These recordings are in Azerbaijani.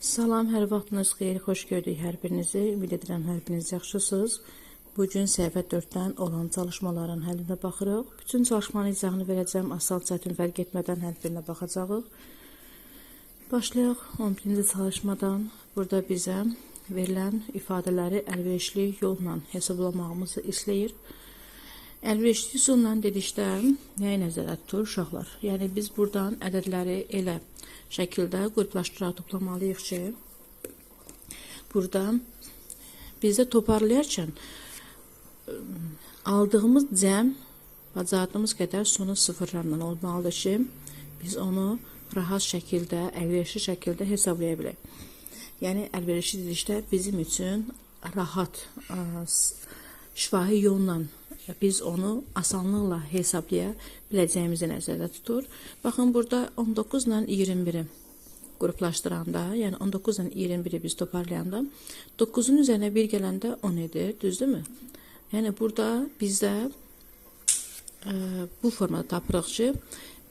Salam, hər vaxtınız xeyir, xoş gördük hər birinizi. Ümid edirəm hər biriniz yaxşısınız. Bugün səhifə 4-dən olan çalışmaların həllinə baxırıq. Bütün çalışmanın izahını verəcəm. Asal çətin fərq etmədən hər birinə baxacağıq. Başlayaq 11-ci çalışmadan. Burada bizə verilən ifadələri əlverişli yolla hesablamağımızı istəyir. Əlverişli üsulla dedikdə nəyi nəzərdə tutur uşaqlar? Yəni biz buradan ədədləri elə şəkildə qruplaşdıraraq toplamalıyıq ki, burada bizdə toparlayarkən aldığımız cəm bacardığımız qədər sonu sıfırlarla olmalıdır ki, biz onu rahat şəkildə, əlverişli şəkildə hesablaya bilək. Yəni əlverişli dedikdə bizim üçün rahat, şifahi yolla biz onu asanlıqla hesablaya biləcəyimizi nəzərdə tutur. Baxın, burada 19 ilə 21-i qruplaşdıranda, yəni 19 ilə 21-i biz toparlayanda, 9-un üzərinə 1 gələndə 10 edir, düzdürmü? Yəni burada bizdə bu formada tapırıq ki,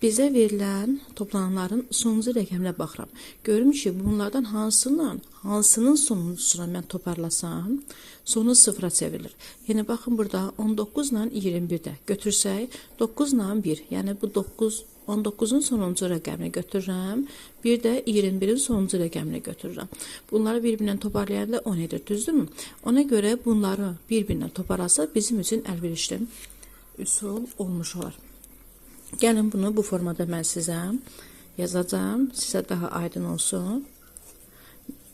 bizə verilən toplananların sonuncu rəqəminə baxıram. Görürüm ki, bunlardan hansının sonuncusuna mən toparlasam, sonu sıfıra çevrilir. Yəni, baxın burada 19 ilə 21-də götürsək, 9 ilə 1, yəni bu 19-un sonuncu rəqəmini götürürəm, bir də 21-in sonuncu rəqəmini götürürəm. Bunları bir-birindən toparlayanda 10 edir, düzdürmü? Ona görə bunları bir-birindən toparlasa bizim üçün əlverişli üsul olmuş olar. Gəlin bunu bu formada mən sizə yazacağım, sizə daha aydın olsun.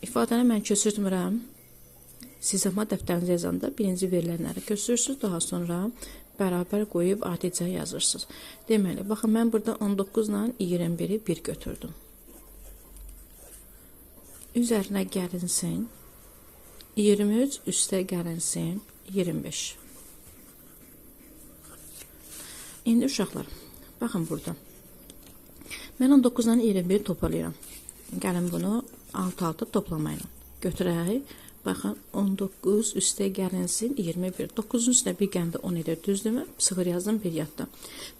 İfadəni mən köçürtmürəm. Siz amma dəftərinizə yazanda birinci verilənləri köçürürsünüz, daha sonra bərabər qoyub adicə yazırsınız. Deməli, baxın, mən burada 19 ilə 21-i 1 götürdüm. Üzərinə gəlinsin 23, üstə gəlinsin 25. İndi uşaqlar, baxın burada. Mən 19 ilə 21 toparlayıram. Gəlin bunu alt-alta toplamayla götürək. Baxın, 19 üstə gəlinsin 21. 9-un üstünə 1 gəndə 10 edir, düzdürmü? 0 yazdım, 1 yadda.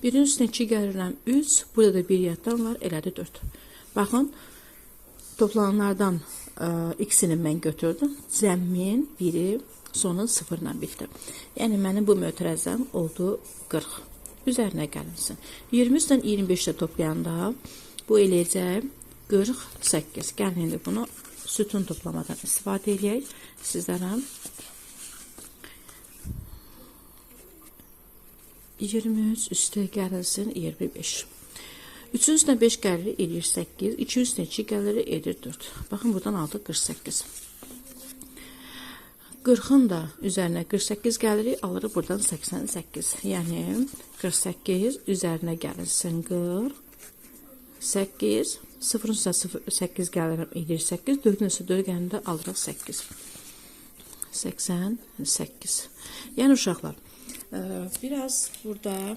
1-in üstünə 2 gəlirəm 3, burada da 1 yaddan var, elədi 4. Baxın, toplananlardan ikisini mən götürdüm. Cəmmin biri sonu 0 ilə bitdi. Yəni, mənim bu mötərəzəm oldu 40. Üzərinə gəlinsin. 20 üstdən 25-də toplayanda bu eləyəcək 48. Gəlin, indi bunu sütun toplamadan istifadə edək. Sizlərə 23 üstə gəlinsin 25. 3-ün üstünə 5 gəlir, edir 8. 2 üstünə 2 gəlir, edir 4. Baxın, buradan aldı 48. 40-ın da üzərinə 48 gəlirik, alırıq buradan 88. Yəni 48 üzərinə gəlinsin 48. 0-ın üstə 8 gəlirəm, edir 8. 4-ün üstə 4 gəlində alırıq 8. 88. Yəni uşaqlar, biraz burada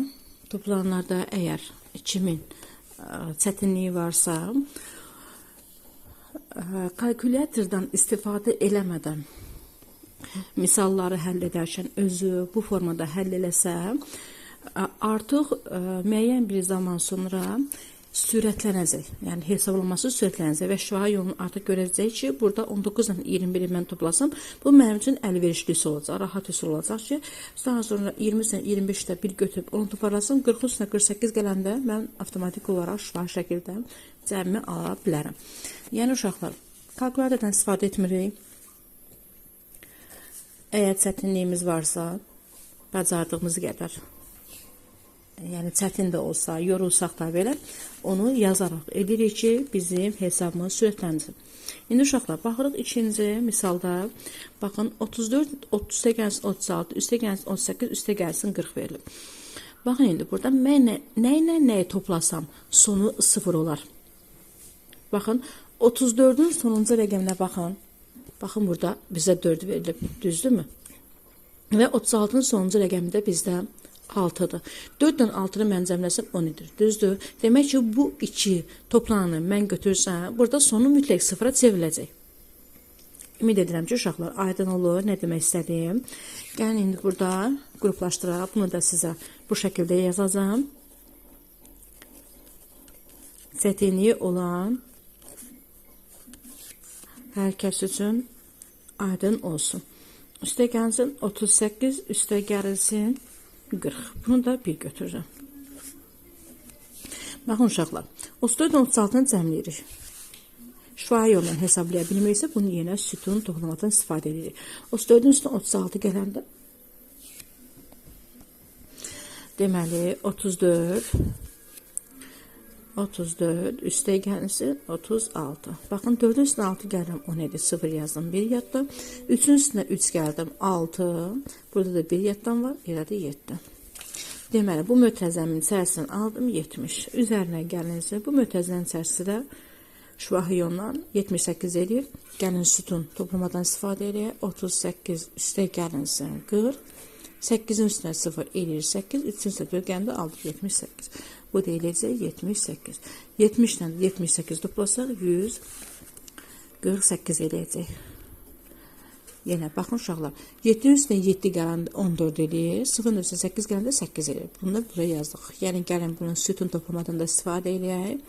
toplananlarda əgər 2000 çətinliyi varsa, kalkulyatordan istifadə eləmədən misalları həll edərkən özü bu formada həll eləsə, artıq müəyyən bir zaman sonra sürətlənəcək. Yəni hesablaması sürətlənəcək və şifahi yolunu artıq görəcək ki, burada 19 ilə 21-i mən toplasam, bu mənim üçün əlverişli üsul olacaq, rahat üsul olacaq ki, daha sonra 20 ilə 25-də bir götürüb onu toparlasam, 40 üstünə 48 gələndə mən avtomatik olaraq şifahi şəkildə cəmmi ala bilərəm. Yəni uşaqlar, kalkulatordan istifadə etmirik. Əgər çətinliyimiz varsa, bacardığımız qədər, yəni çətin də olsa, yorulsaq da belə, onu yazaraq edirik ki, bizim hesabımız sürətlənsin. İndi uşaqlar, baxırıq ikinci misalda, baxın, 34, üstə gəlsin 36, üstə gəlsin 38, üstə gəlsin 40 verilib. Baxın, indi burada mən nə ilə nəyi toplasam, sonu 0 olar. Baxın, 34-ün sonuncu rəqəminə baxın. Baxın, burada bizə 4 verilib, düzdürmü? Və 36-nın sonuncu rəqəmi də bizdə 6-dır. 4-dən 6-nı mən cəmləsəm 10 edir, düzdür? Demək ki, bu iki toplananı mən götürsəm, burada sonu mütləq sıfıra çevriləcək. Ümid edirəm ki, uşaqlar aydın olur, nə demək istədiyim. Gəlin, indi burada qruplaşdıraq, bunu da sizə bu şəkildə yazacağım. Çətinliyi olan Hər kəs üçün aydın olsun. Üstə gəlsin 38, üstə gəlsin 40. Bunu da 1 götürürəm. Baxın uşaqlar, 34-36-nı cəmləyirik. Şifahi yolla hesablaya bilmirsə, bunu yenə sütun toplamadan istifadə edirik. 34-ün üstünə 36 gələndə, deməli 34, üstə gəlsin 36. Baxın, 4-ün üstünə 6 gəldim, 17, 0 yazdım, 1 yadda. 3-ün üstünə 3 gəldim, 6. Burada da 1 yaddan var, elə də 7. Deməli, bu mötəzəmin içərisindən aldım 70. Üzərinə gəlinsə, bu mötəzəmin içərisində şifahi yolla 78 edir. Gəlin sütun toplamadan istifadə edir. 38 üstə gəlinsin 40. 8-in üstünə 0 edir 8. 3-ün üstünə 4 gəndə aldı 78. Bu da eləcək 78. 70 ilə 78 toplasaq 148 eləyəcək. Yenə baxın uşaqlar, 7-nin üstünə 7 gələndə 14 edir, 0-ın üstünə 8 gələndə 8 edir. Bunu da buraya yazdıq. Yəni gəlin bunun sütun toplamadan da istifadə eləyək.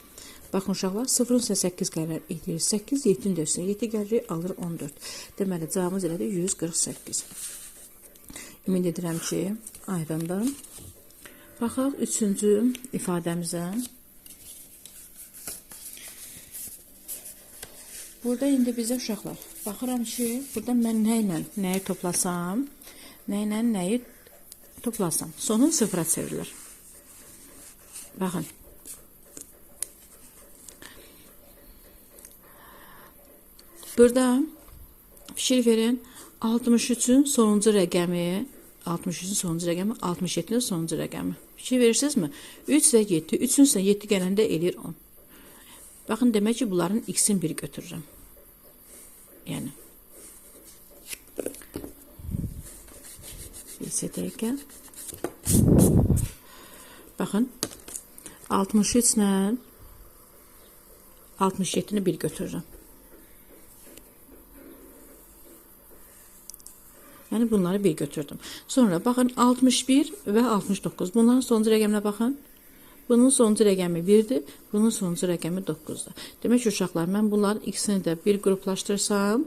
Baxın uşaqlar, 0-ın üstünə 8 gəlir edir 8, 7-nin üstünə 7 gəlir alır 14. Deməli cavabımız elədir 148. Ümid edirəm ki, aydındır. Baxaq 3-cü ifadəmizə. Burada indi bizə uşaqlar, baxıram ki, burada mən nə ilə nəyi toplasam, nə ilə nəyi toplasam, sonu 0-a çevrilir. Baxın. Burada fikir verin, 63-ün sonuncu rəqəmi, 63-ün sonuncu rəqəmi, 67-nin sonuncu rəqəmi. Fikir verirsinizmi? 3 və 7, 3-ün üstünə 7 gələndə eləyir 10. Baxın, demək ki, bunların x-in 1 götürürəm. Yəni. Bir dəqiqə. Baxın, 63 ilə 67-ni 1 götürürəm. Yəni, bunları 1 götürdüm. Sonra, baxın, 61 və 69. Bunların sonuncu rəqəminə baxın. Bunun sonuncu rəqəmi 1-dir, bunun sonuncu rəqəmi 9-dur. Demək ki, uşaqlar, mən bunların ikisini də bir qruplaşdırsam,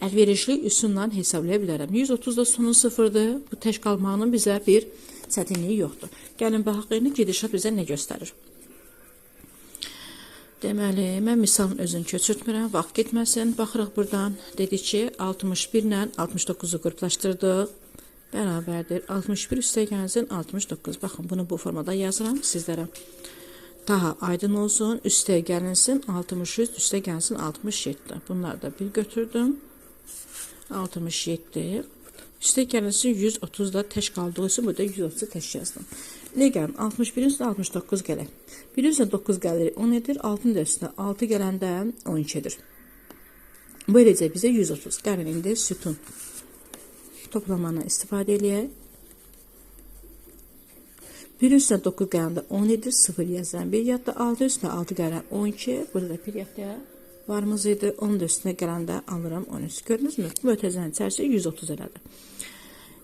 əlverişli üsulla hesablaya bilərəm. 130 da sonu 0-dır, bu tək qalmağının bizə bir çətinliyi yoxdur. Gəlin, baxaq, gedişat bizə nə göstərir? Deməli, mən misalın özünü köçürtmürəm, vaxt getməsin. Baxırıq buradan, dedik ki, 61 ilə 69-u qruplaşdırdıq. Bərabərdir. 61 üstə gəlsin 69. Baxın, bunu bu formada yazıram sizlərə. Daha aydın olsun. Üstə gəlinsin 63, üstə gəlsin 67. Bunları da bir götürdüm. 67. Üstə gəlinsin 130 da tək qaldığı üçün burada 130 tək yazdım. Ne gəlin? 61-in üstə 69 gələk. 1-in üstə 9 gəlir 10 edir. 6-nın da üstə 6 gələndə 12 edir. Bu eləcək bizə 130. Gəlin indi sütun toplamana istifadə eləyək. 1 üstə 9 gələndə 10 edir, 0 yazıram. 1 yadda 6 üstə 6 gələn 12. Burada da 1 yadda varımız idi. 10 da üstünə gələndə alıram 13. Gördünüzmü? Mötəzənin içərisi 130 elədi.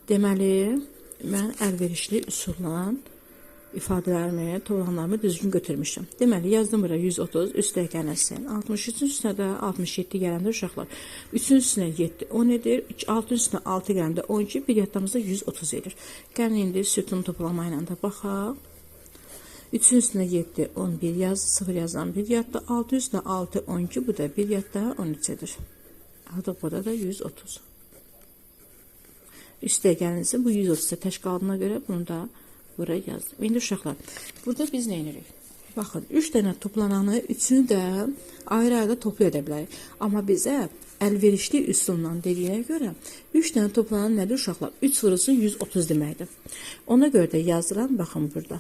Deməli, mən əlverişli üsulla ifadələrimi, toplamlarımı düzgün götürmüşüm. Deməli, yazdım bura 130, üstə gələnsin. 63-ün üstünə də 67 gələndə uşaqlar. 3-ün üstünə 7, 10 edir. 6-ın üstünə 6 gələndə 12, bir yadlamızda 130 edir. Gəlin indi sütun toplama ilə də baxaq. 3-ün üstünə 7, 11 yaz, 0 yazan bir yadda. 6 üstünə 6, 12, bu da bir yadda 13 edir. Aldıq burada da 130. Üstə gəlinsin, bu 130-a təş qaldığına görə bunu da buraya yazdım. İndi uşaqlar, burada biz nə edirik? Baxın, 3 dənə toplananı, üçünü də ayrı-ayrı toplu edə bilərik. Amma bizə əlverişli üsulla dediyinə görə 3 dənə toplanan nədir uşaqlar? 3 vurulsun 130 deməkdir. Ona görə də yazıram, baxın burada.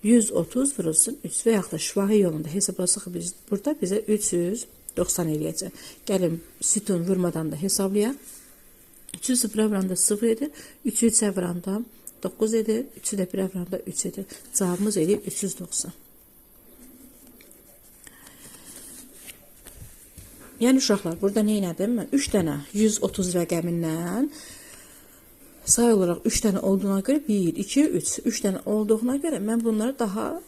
130 vurulsun 3 və yaxud da şifahi yolunda hesablasaq biz burada bizə 390 eləyəcək. Gəlin, sütun vurmadan da hesablayaq. 3'ü 0'a vuranda 0 edir. 3'ü 3'e vuranda 9 edir. 3'ü de 1'e vuranda 3 edir. Cevabımız edir 390. Yəni uşaqlar, burada nə elədim? Mən 3 dənə 130 rəqəmindən Say olaraq 3 dənə olduğuna görə 1, 2, 3. 3 dənə olduğuna görə mən bunları daha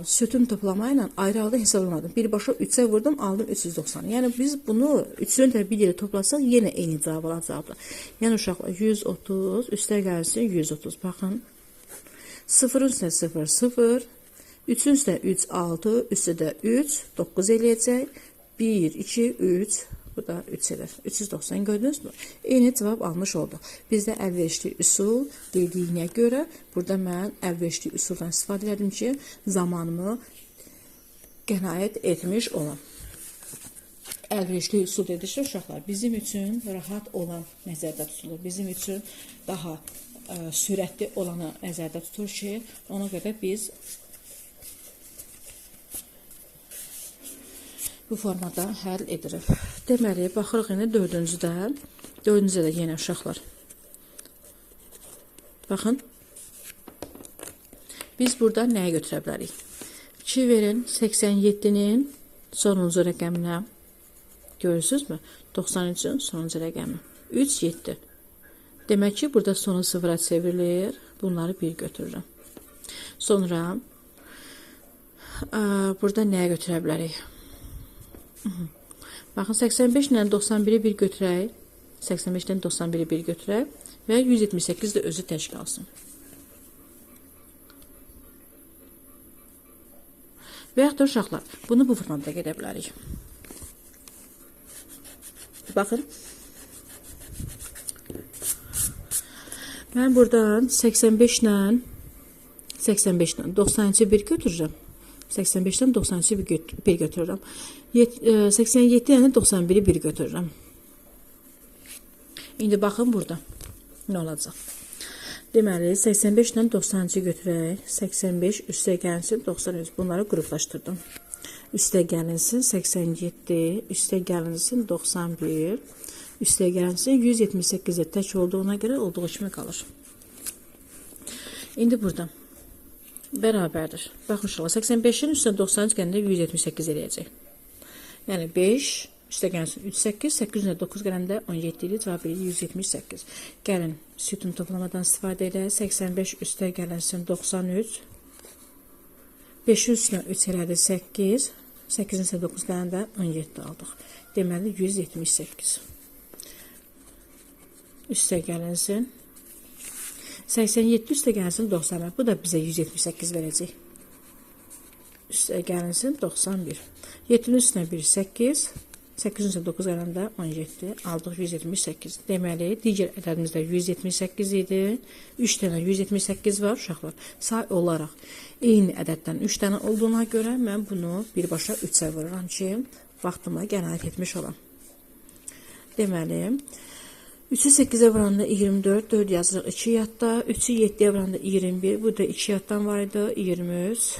sütun toplama ilə ayrı-ayrı hesablamadım. Birbaşa 3-ə vurdum, aldım 390. Yəni biz bunu 3-ünü də bir yerə toplasaq yenə eyni cavab alacaqdır. Yəni uşaqlar 130 üstə gəlsin 130. Baxın. 0-ın üstə 0, 0. 3-ün üstə 3, 6. Üstə də 3, 9 eləyəcək. 1, 2, 3. Bu da 3 edir. 390 gördünüz mü? Eyni cavab almış olduq. Bizdə əlverişli üsul dediyinə görə burada mən əlverişli üsuldan istifadə edim ki, zamanımı qənaət etmiş olam. Əlverişli üsul dedikdə uşaqlar bizim üçün rahat olan nəzərdə tutulur. Bizim üçün daha sürətli olanı nəzərdə tutur ki, ona görə biz bu formada həll edirik. Deməli, baxırıq indi dördüncüdə. Dördüncüdə də yenə uşaqlar. Baxın. Biz burada nəyə götürə bilərik? 2 verin 87-nin sonuncu rəqəminə. Görürsünüzmü? 93-ün sonuncu rəqəmi. 3, 7. Demək ki, burada sonu sıfıra çevrilir. Bunları bir götürürəm. Sonra burada nəyə götürə bilərik? Baxın 85 ilə 91-i bir götürək. 85-dən 91-i bir götürək və 178 də özü tək qalsın. Və yaxud da uşaqlar, bunu bu formada gedə bilərik. Baxın. Mən buradan 85 ilə 93-ü bir götürürəm. 85-dən 93-ü bir götürürəm. 87 ilə 91-i bir götürürəm. İndi baxın burada nə olacaq? Deməli 85 ilə 93-ü götürək. 85 üstə gəlsin 93. Bunları qruplaşdırdım. Üstə gəlinsin 87, üstə gəlinsin 91, üstə gəlinsin 178-ə tək olduğuna görə olduğu kimi qalır. İndi burada bərabərdir. Baxın uşaqlar 85-in üstə 93 gələndə 178 eləyəcək. Yəni 5 üstə gəlsin 3, 8, 8 üstə 9 gələndə 17 idi, cavab 178. Gəlin sütun toplamadan istifadə edək. 85 üstə gəlsin 93. 5 üstə 3 elədi 8. 8 üstə 9 gələndə 17 aldıq. Deməli 178. Üstə gəlinsin 87 üstə gəlsin 90. Bu da bizə 178 verəcək. Üstə gəlinsin 91. 7-nin üstünə 1, 8. 8 üstə 9 gələndə 17. Aldıq 178. Deməli, digər ədədimizdə 178 idi. 3 dənə 178 var uşaqlar. Say olaraq eyni ədəddən 3 dənə olduğuna görə mən bunu birbaşa 3-ə vururam ki, vaxtıma qənaət etmiş olam. Deməli, 3'ü 8'e vuranda 24, 4 yazırıq 2 yadda, 3'ü 7'ye vuranda 21, bu da 2 yaddan vardı, 23,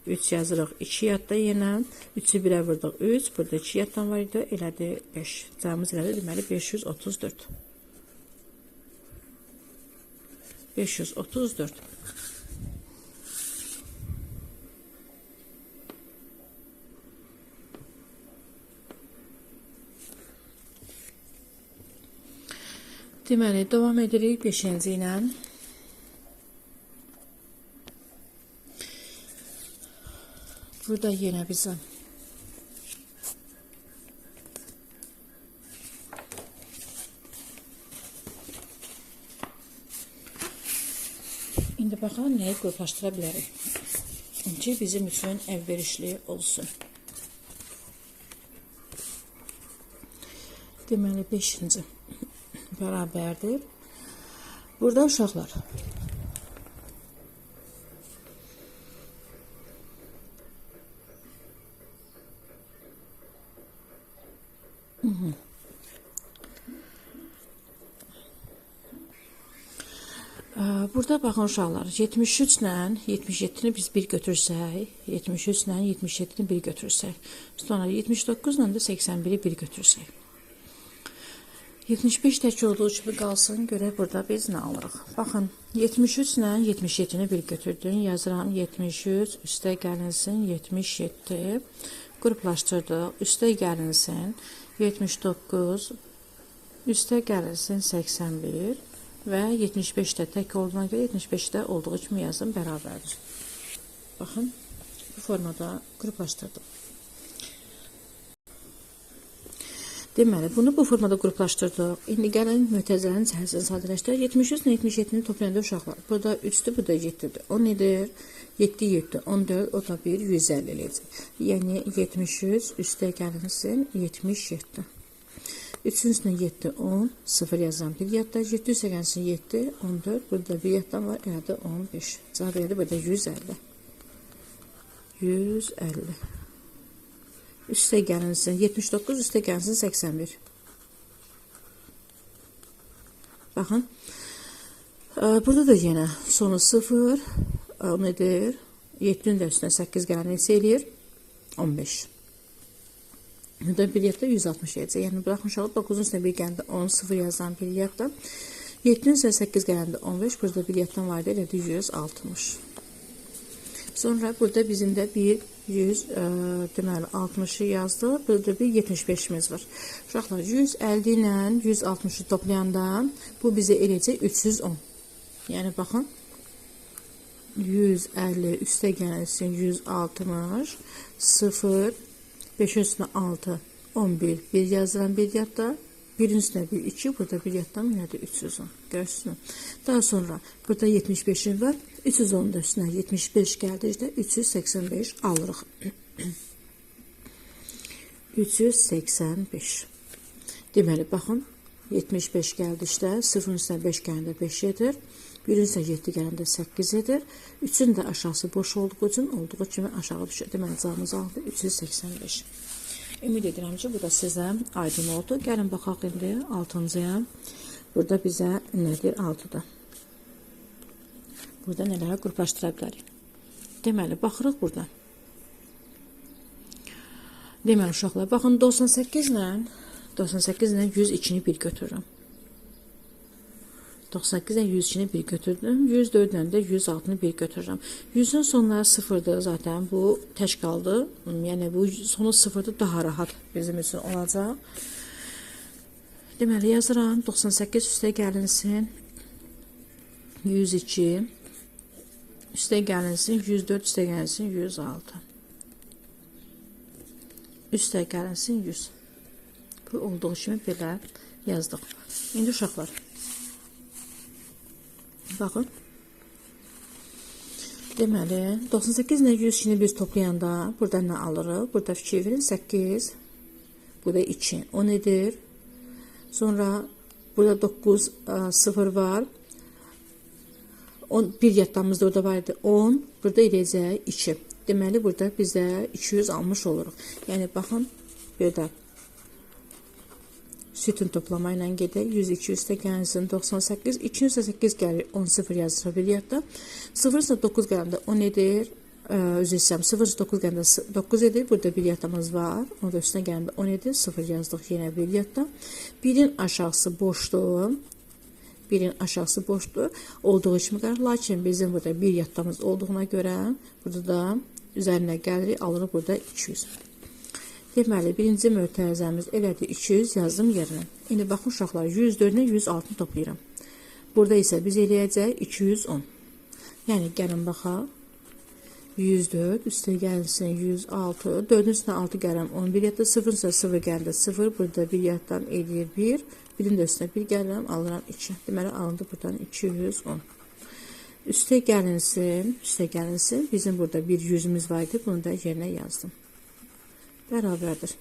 3 yazırıq 2 yadda yenə, 3'ü 1'e vurduq 3, burada 2 yaddan vardı, elədi 5, cavabımız elədi, deməli 534. 534. Deməli, davam edirik 5-ci ilə. Burada yenə bizə indi baxalım nəyi qruplaşdıra bilərik ki, bizim üçün əlverişli olsun. Deməli, 5-ci bərabərdir. Burada uşaqlar burada baxın uşaqlar 73 ilə 77-ni biz bir götürsək, 73 ilə 77-ni bir götürsək, sonra 79 ilə də 81-i bir götürsək, 75 tək olduğu kimi qalsın, görək burada biz nə alırıq. Baxın, 73 ilə 77-ni bir götürdün, yazıram 73, üstə gəlinsin 77, qruplaşdırdıq, üstə gəlinsin 79, üstə gəlinsin 81, və 75 də tək olduğuna görə 75 də olduğu kimi yazım bərabərdir. Baxın, bu formada qruplaşdırdım. Deməli, bunu bu formada qruplaşdırdıq. İndi gəlin mötərizələrin cəhətini sadələşdirək. 73 ilə 77-ni toplayanda uşaqlar. Burada 3-dür, burada 7-dir. 10 edir. 7, 7, 14, o da 1, 150 eləyəcək. Yəni 73 üstə gəlinsin 77. 3-ün üstünə 7, 10, 0 yazan bir yadda. 7 üstə gəlinsin 7, 14, burada bir yaddan var, elədi 15. Cavab elədi, burada 150. 150. Üstə gəlinsin 79, üstə gəlinsin 81. Baxın. Burada da yenə sonu 0, o nedir? 7-nin də üstünə 8 gələn neçə eləyir? 15. Burada bir yadda 160 eləyəcək. Yəni, bıraxın uşağı 9-un üstünə bir gələndə 10, 0 yazan bir yadda. 7-nin üstünə 8 gələndə 15, burada bir yaddan var idi, elədi 160. Sonra burada bizim də bir 100, deməli 60'ı yazdıq. Burada bir 75'imiz var. Uşaqlar 150 ilə 160'ı toplayanda bu bizə eləyəcək 310. Yəni baxın. 150 üstə gəlsin 160, 0, 5 üstünə 6, 11, 1 yazılan bir yadda. Birin üstünə 1, 2, burada bir yaddan nədir? 310. Görürsünüz. Daha sonra burada 75'in var. 310 da üstünə 75 gəldikdə 385 alırıq. 385. Deməli, baxın. 75 gəldikdə 0-ın üstünə 5 gələndə 5 edir. 1-in üstünə 7 gələndə 8 edir. 3-ün də aşağısı boş olduğu üçün olduğu kimi aşağı düşür. Deməli, cavabımız aldı 385. Ümid edirəm ki, bu da sizə aydın oldu. Gəlin baxaq indi 6-cıya. Burada bizə nədir? 6-da. Burada nələrə qruplaşdıra bilərik? Deməli, baxırıq burada. Deməli, uşaqlar, baxın 98 ilə 102-ni bir götürürəm. 98 ilə 102-ni bir götürdüm. 104 ilə də 106-nı bir götürürəm. 100-ün sonları 0'dır zaten. Bu tək qaldı. Yəni bu sonu 0'dır, daha rahat bizim üçün olacaq. Deməli yazıram. 98 üstə gəlinsin 102. Üstə gəlinsin 104, üstə gəlinsin 106. Üstə gəlinsin 100. Bu olduğu kimi belə yazdıq. İndi uşaqlar. Baxın. Deməli, 98 ilə 100-ni biz toplayanda burada nə alırıq? Burada fikir verin, 8. Burada 2. 10 edir. Sonra burada 9, 0 var. 1 yadlamızda orada var idi. 10. Burada eləyəcək 2. Deməli, burada bizə 200 almış oluruq. Yəni, baxın, burada sütun toplama ilə gedək. 102 üstə gəlsin 98. 2 üstə 8 gəlir. 10, 0 yazılır bir yadda. 0 üstə 9 gələndə 10 edir. Özür istəyirəm. 0 üstə 9 gələndə 9 edir. Burada bir yadımız var. Onda üstünə gələndə 10 edir. 0 yazdıq yenə bir yadda. 1'in aşağısı boşdur. 1'in aşağısı boşdur. Olduğu kimi qarar. Lakin bizim burada bir yadımız olduğuna görə burada da üzərinə gəlirik. Alırıq burada 200. Deməli, birinci mötərizəmiz elədi 200 yazdım yerinə. İndi baxın uşaqlar, 104-lə 106-nı toplayıram. Burada isə biz eləyəcək 210. Yəni, gəlin baxaq. 104, üstə gəlsin 106, 4-ün üstünə 6 gəlirəm 11 yadda, 0-ın üstünə 0 gəldi 0, burada bir yaddan eləyir 1, birin də üstünə 1 gəlirəm, alıram 2. Deməli, alındı buradan 210. Üstə gəlinsin, bizim burada bir 100'ümüz var idi, bunu da yerinə yazdım. Bərabərdir.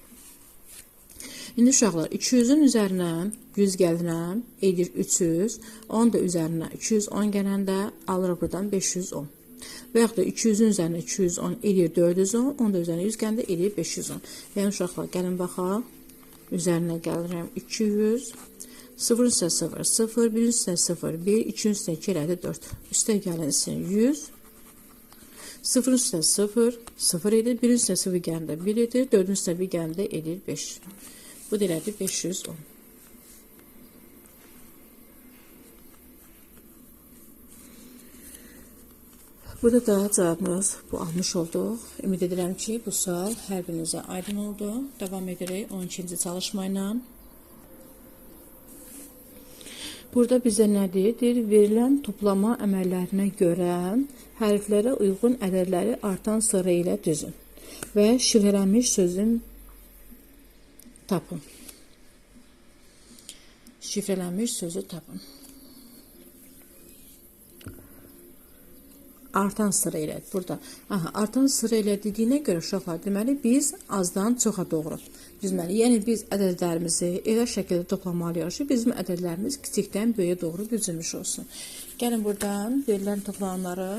İndi uşaqlar 200'ün üzərinə 100 gəlirəm, edir 300, 10 da üzərinə 210 gələndə alırıq buradan 510. Və yaxud da 200'ün üzərinə 210 edir 410, 10 da üzərinə 100 gələndə edir 510. Yəni uşaqlar gəlin baxaq, üzərinə gəlirəm 200, 0 üstə 0, 0, 1 üstə 0, 1, 2 üstə 2 elədi 4. Üstə gəlinsin 100. 0 üstə 0, 0 edir. 1 üstə 0 gələndə 1 edir. 4 üstə 1 gələndə edir 5. Bu da elədi 510. Burada da cavabımız bu almış olduq. Ümid edirəm ki, bu sual hər birinizə aydın oldu. Davam edirik 12-ci çalışma ilə. Burada bizə nədir? Deyir, verilən toplama əməllərinə görə hərflərə uyğun ədədləri artan sıra ilə düzün və şifrələnmiş sözün tapın. Şifrələnmiş sözü tapın. Artan sıra ilə burada. Artan sıra ilə dediyinə görə uşaqlar, deməli biz azdan çoxa doğru düzməli. Yəni biz ədədlərimizi elə şəkildə toplamalıyıq ki, bizim ədədlərimiz kiçikdən böyüyə doğru düzülmüş olsun. Gəlin buradan verilən toplananları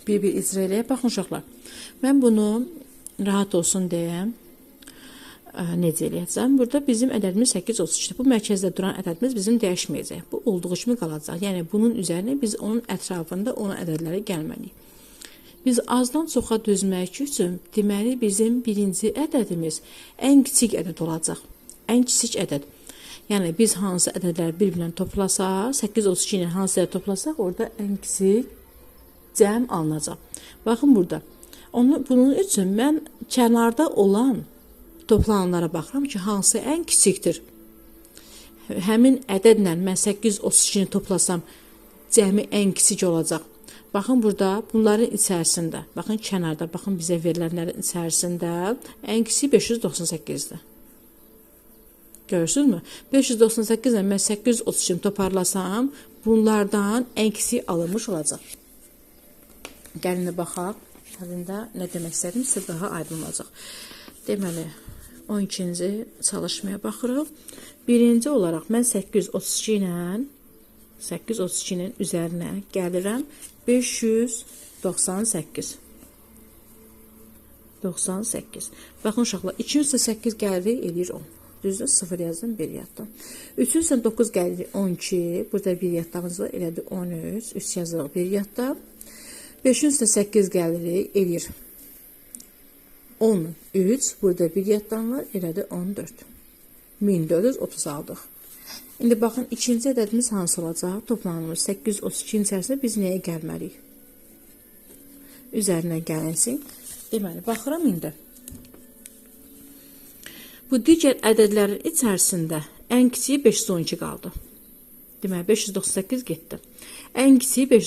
bir-bir icra eləyək. Baxın uşaqlar, mən bunu rahat olsun deyə necə eləyəcəm? Burada bizim ədədimiz 832. Bu mərkəzdə duran ədədimiz bizim dəyişməyəcək. Bu olduğu kimi qalacaq. Yəni bunun üzərinə biz onun ətrafında onun ədədləri gəlməliyik. Biz azdan çoxa düzmək üçün deməli bizim birinci ədədimiz ən kiçik ədəd olacaq. Ən kiçik ədəd. Yəni biz hansı ədədləri bir-birinə toplasaq, 832 ilə hansı ədəd toplasaq, orada ən kiçik cəm alınacaq. Baxın burada. Bunun üçün mən kənarda olan toplananlara baxıram ki, hansı ən kiçikdir. Həmin ədədlə mən 832-ni toplasam, cəmi ən kiçik olacaq. Baxın burada, bunların içərisində, baxın kənarda, baxın bizə verilənlərin içərisində ən kiçik 598-dir. Görürsünüzmü? 598 ilə mən 832-ni toparlasam, bunlardan ən kiçik alınmış olacaq. Gəlin də baxaq, həlində nə demək istədim, sizə daha aydın olacaq. Deməli, 12-ci çalışmaya baxırıq. Birinci olaraq mən 832-nin üzərinə gəlirəm 598. 98. Baxın uşaqlar, 2 üstə 8 gəlirik, eləyir 10. Düzdür, 0 yazdım, 1 yaddım. 3 üstə 9 gəlirik 12. Burada 1 yadlamız var, elədi 13. 3 yazırıq 1 yadda. 5 üstə 8 gəlirik, eləyir 13, burada bir yaddan var, elədi 14. 1430 aldıq. İndi baxın, ikinci ədədimiz hansı olacaq? Toplanımız 832-nin içərisində biz nəyə gəlməliyik? Üzərinə gəlinsin. Deməli, baxıram indi. Bu digər ədədlərin içərisində ən kiçiyi 512 qaldı. Deməli, 598 getdi. Ən kiçiyi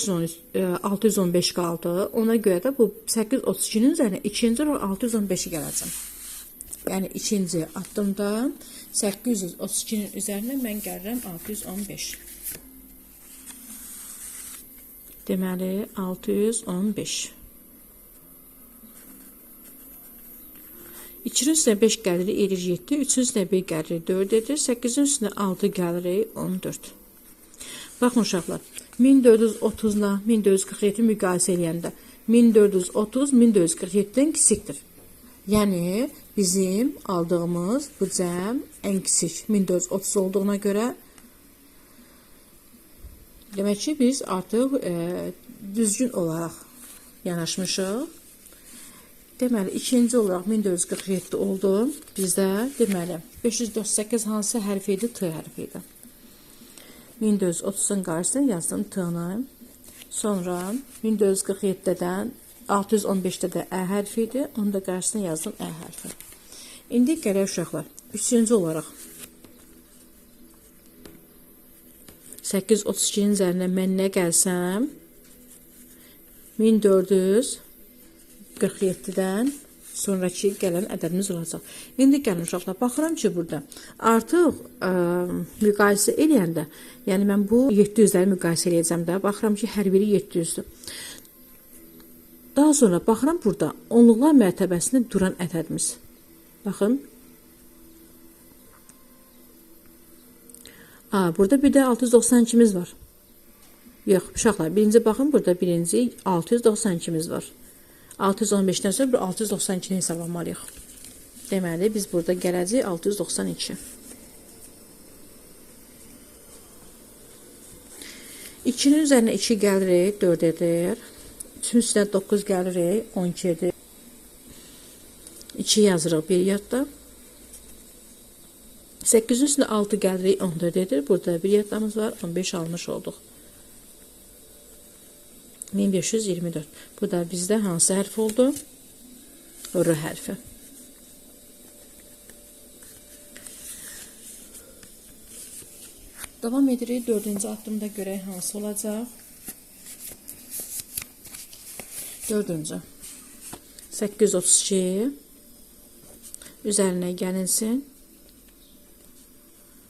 615 qaldı. Ona görə də bu 832-nin üzərinə ikinci olaraq 615-i gələcəm. Yəni, ikinci addımda 832-nin üzərinə mən gəlirəm 615. Deməli, 615. 2-nin üstünə 5 gəlirik, edir 7. 3-ün üstünə 1 gəlirik, 4 edir. 8-in üstünə 6 gəlirik, 14. Baxın uşaqlar, 1430-la 1447 müqayisə eləyəndə 1430 1447-dən kiçikdir. Yəni, bizim aldığımız bu cəm ən kiçik 1430 olduğuna görə demək ki, biz artıq düzgün olaraq yanaşmışıq. Deməli, ikinci olaraq 1447 oldu. Bizdə, deməli, 598 hansı hərf idi? T hərfi idi. 1430-un qarşısına yazdım T-nı. Sonra 1447-dən 615-də də Ə hərfi idi. Onun da qarşısına yazdım Ə hərfi. İndi gələk uşaqlar. Üçüncü olaraq 832-nin üzərinə mən nə gəlsəm 1447-dən sonraki gələn ədədimiz olacaq. İndi gəlin uşaqlar, baxıram ki, burada artıq müqayisə eləyəndə, yəni mən bu 700-ləri müqayisə eləyəcəm də, baxıram ki, hər biri 700-dür. Daha sonra baxıram burada onluqlar mərtəbəsində duran ədədimiz. Baxın. Burada bir də 692-miz var. Yox, uşaqlar, birinci baxın, burada birinci 692-miz var. 615-dən sonra bir 692-ni hesablamalıyıq. Deməli, biz burada gələcəyik 692. 2-nin üzərinə 2 gəlirik, 4 edir. 3-ün üstünə 9 gəlirik, 12 edir. 2 yazırıq bir yadda. 8-in üstünə 6 gəlirik, 14 edir. Burada bir yaddamız var, 15 almış olduq. 1524. Bu da bizdə hansı hərf oldu? R hərfi. Davam edirik. 4-cü addımda görək hansı olacaq. 4-cü. 832 üzərinə gəlinsin.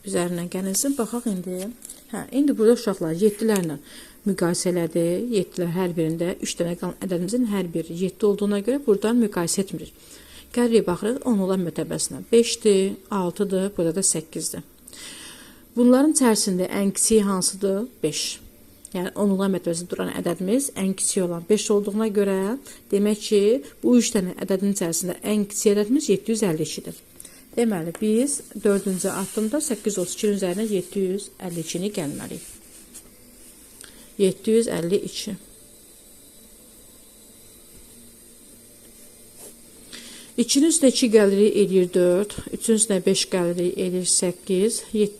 Üzərinə gəlinsin. Baxaq indi. İndi burada uşaqlar 7-lərlə müqayisə elədik. 7-lər hər birində 3 dənə qalan ədədimizin hər biri 7 olduğuna görə buradan müqayisə etmirik. Gəlirik, baxırıq 10 olan mötəbəsinə. 5-dir, 6-dır, burada da 8-dir. Bunların içərisində ən kiçiyi hansıdır? 5. Yəni 10 olan mötəbəsində duran ədədimiz ən kiçik olan 5 olduğuna görə demək ki, bu 3 dənə ədədin içərisində ən kiçik ədədimiz 752-dir. Deməli, biz 4-cü addımda 832 üzərinə 752-ni gəlməliyik. 752. İkinin üstünə 2 gəlirik, edir 4. 3-ün üstünə 5 gəlirik, edir 8.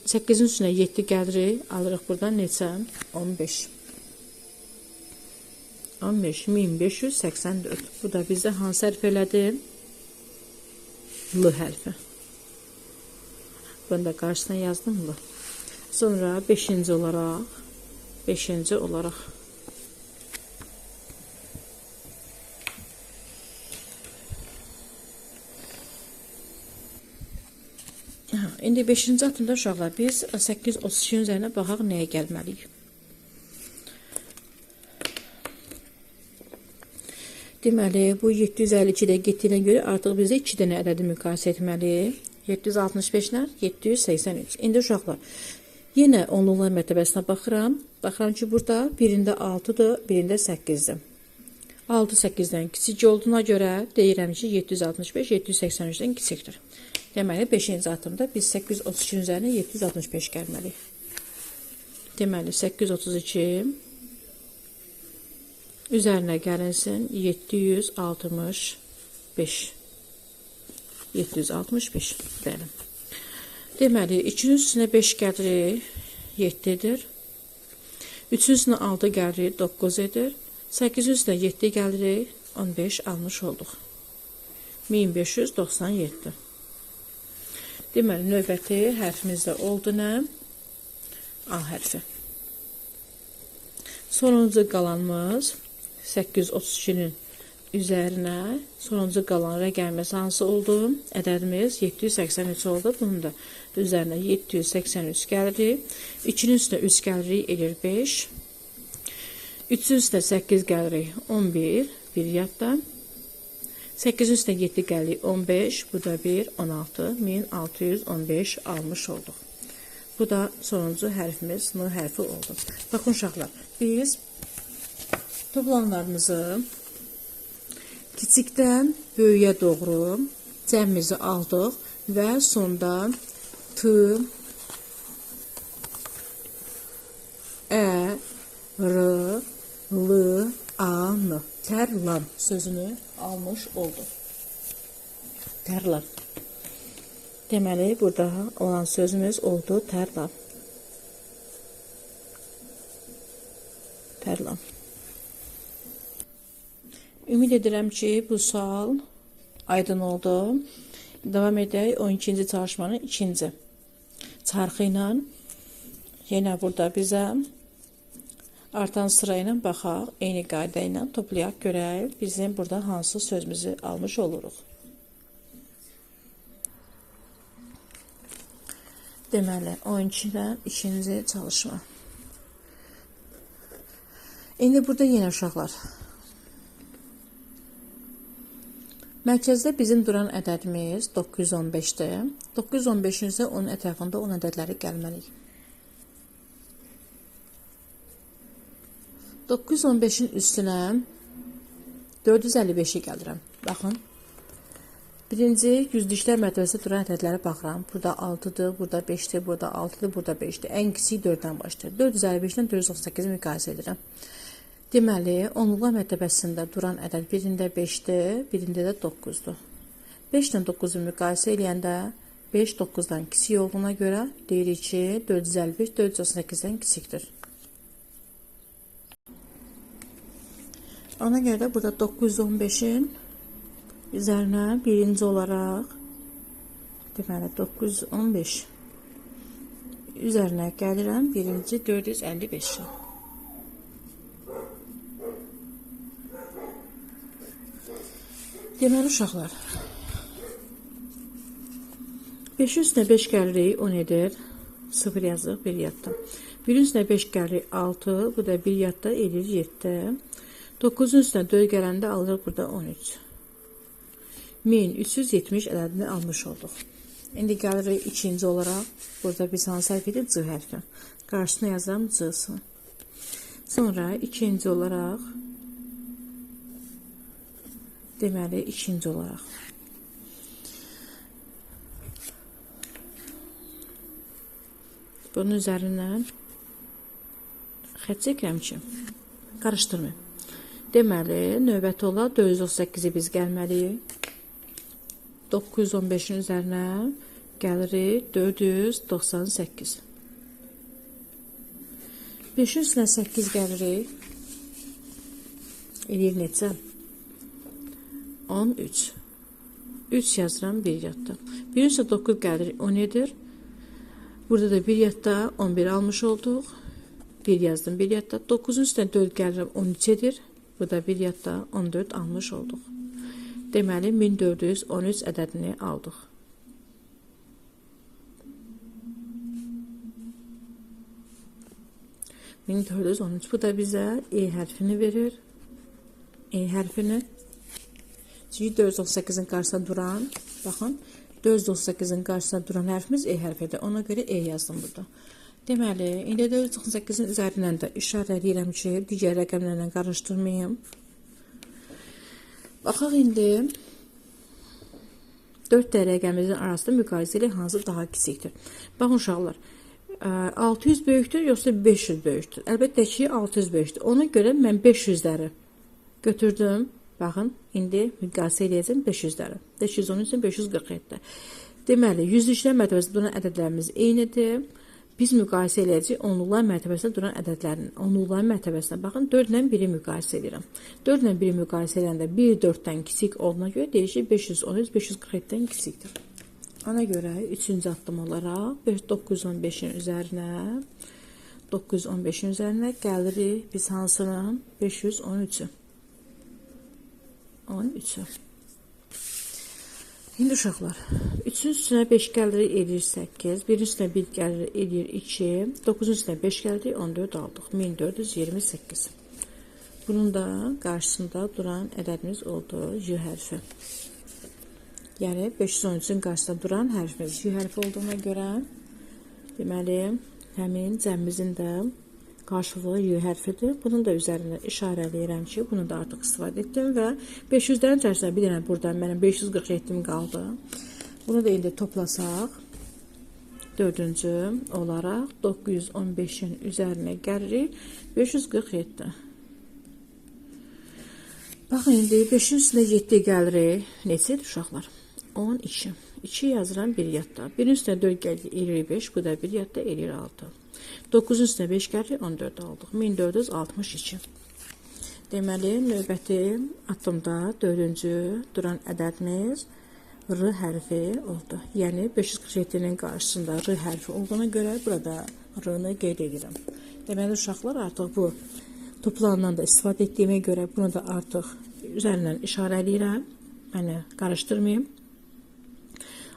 8-in üstünə 7 gəlirik, alırıq buradan neçə? 15. 15, 1584. Bu da bizdə hansı hərf elədir? L hərfi. Bunu da qarşısına yazdım L. Sonra 5-ci olaraq, 5-ci olaraq. İndi 5-ci addımda uşaqlar biz 832 üzərinə baxaq nəyə gəlməliyik. Deməli, bu 752-də getdiyinə görə artıq bizə 2 dənə ədədi müqayisə etməliyik. 765-lə 783. İndi uşaqlar, yenə onluqlar mərtəbəsinə baxıram. Baxıram ki, burada birində 6-dır, birində 8-dir. 6 8-dən kiçik olduğuna görə deyirəm ki, 765 783-dən kiçikdir. Deməli, 5-ci addımda biz 832 üzərinə 765 gəlməliyik. Deməli, 832 üzərinə gəlinsin 765. 765 deyəlim. Deməli, 2-nin üstünə 5 gəlirik, 7-dir. 3-ün üstünə 6 gəlirik, 9 edir. 8-in üstünə 7 gəlirik, 15 almış olduq. 1597. Deməli, növbəti hərfimiz də oldu nə? A hərfi. Sonuncu qalanımız 832-nin üzərinə sonuncu qalan rəqəmimiz hansı oldu? Ədədimiz 783 oldu. Bunun da üzərinə 783 gəlirik. 2-nin üstünə 3 gəlirik, edir 5. 3-ün üstünə 8 gəlirik, 11, bir yaddan. 8-in üstünə 7 gəlirik, 15, bu da 1, 16, 1615 almış olduq. Bu da sonuncu hərfimiz N hərfi oldu. Baxın uşaqlar, biz toplamlarımızı kiçikdən böyüyə doğru cəmimizi aldıq və sonda T, Ə, R, L, A, N, tərlan sözünü almış olduq. Tərlan. Deməli, burada olan sözümüz oldu tərlan. Tərlan. Ümid edirəm ki, bu sual aydın oldu. Davam edək 12-ci çalışmanın 2-ci çarxı ilə. Yenə burada bizə artan sıra ilə baxaq, eyni qayda ilə toplayaq, görək bizim burada hansı sözümüzü almış oluruq. Deməli, 12-dən 2-ci çalışma. İndi burada yenə uşaqlar. Mərkəzdə bizim duran ədədimiz 915-dir. 915-in isə onun ətrafında 10 ədədləri gəlməliyik. 915-in üstünə 455-i gəldirəm. Baxın. Birinci yüzdüklər mərtəbəsində duran ədədləri baxıram. Burada 6-dır, burada 5-dir, burada 6-dır, burada 5-dir. Ən kiçik 4-dən başlayır. 455-dən 498-i müqayisə edirəm. Deməli, onluqlar mərtəbəsində duran ədəd birində 5-dir, birində də 9-dur. 5 ilə 9-u müqayisə eləyəndə 5 9-dan kiçik olduğuna görə deyirik ki, 455 498-dən kiçikdir. Ona görə də burada 915-in üzərinə birinci olaraq deməli 915 üzərinə gəlirəm birinci 455. Deməli uşaqlar, 5 üstünə 5 gəlirik 10 edir. 0 yazıq bir yadda. 1 üstünə 5 gəlirik 6. Bu da bir yadda edir 7. 9'un üstünə 4 gələndə alırıq burada 13. 1370 ədədini almış olduq. İndi gəlirik ikinci olaraq. Burada biz hansı hərf edir? C hərfi. Qarşısına yazıram C-sını. Sonra ikinci olaraq deməli ikinci olaraq bunun üzərindən xətt çəkirəm ki, qarışdırmayın. Deməli, növbəti olaraq 438-i biz gəlməliyik. 915-in üzərinə gəlirik 498. 5-in üstünə 8 gəlirik. Eləyir neçə? 13. 3 yazıram bir yadda. 1-in üstünə 9 gəlirik 17. Burada da bir yadda 11 almış olduq. 1 yazdım bir yadda. 9'un üstünə 4 gəlirim 13 edir. Burada bir yadda 14 almış olduq. Deməli 1413 ədədini aldıq. Bu da bizə E hərfini verir. E hərfini. Çünki 498'in qarşısında duran, baxın, 498'in qarşısında duran hərfimiz E hərfidir. Ona görə E yazdım burada. Deməli, indi 498'in üzərindən də işarə edirəm ki, digər rəqəmlərlə qarışdırmayım. Baxaq indi 4 rəqəmimizin arasında müqayisə ilə hansı daha kiçikdir. Baxın uşaqlar, 600 böyükdür yoxsa 500 böyükdür? Əlbəttə ki 600 böyükdür. Ona görə mən 500'ləri götürdüm. Baxın, indi müqayisə edəcəm 500'ləri. 513 547. Deməli, yüzlüklər mərtəbəsində duran ədədlərimiz eynidir. Biz müqayisə edəcəyik onluqlar mərtəbəsində duran ədədlərin. Onluqlar mərtəbəsində baxın 4 ilə 1'i müqayisə edirəm. 4 ilə 1'i müqayisə edəndə 1 4'dən kiçik olduğuna görə deyişir 513 547'dən kiçikdir. Ona görə 3-cü addım olaraq 915'in üzərinə 915'in üzərinə gəlirik biz hansının 513'ü. 13'ü. İndi uşaqlar, 3'ün üstünə 5 gəlirik edir 8, 1'in üstünə 1 gəlirik edir 2, 9'un üstünə 5 gəlirik 14 aldıq, 1428. Bunun da qarşısında duran ədədimiz oldu J hərfi. Yəni 513'ün qarşısında duran hərfimiz J hərfi olduğuna görə deməli həmin cəmimizin də qarşılığı Y hərfidir. Bunun da üzərində işarələyirəm ki, bunu da artıq istifadə etdim və 500'lərin içərisində bir dənə buradan mənim 547'm qaldı. Bunu da indi toplasaq 4-cü olaraq 915'in üzərinə gəlirik 547. Baxın indi 5'in üstünə 7 gəlirik. Neçədir uşaqlar? 12. 2 yazıram bir yadda. 1'in üstünə 4 gəlirik elir 5. Bu da bir yadda elir 6. 9'un üstünə 5 gəlirik 14 aldıq. 1462. Deməli, növbəti addımda 4-cü duran ədədimiz R hərfi oldu. Yəni 547'nin qarşısında R hərfi olduğuna görə burada R-nı qeyd edirəm. Deməli, uşaqlar artıq bu toplanandan da istifadə etdiyimə görə bunu da artıq üzərindən işarə edirəm. Yəni, qarışdırmayayım.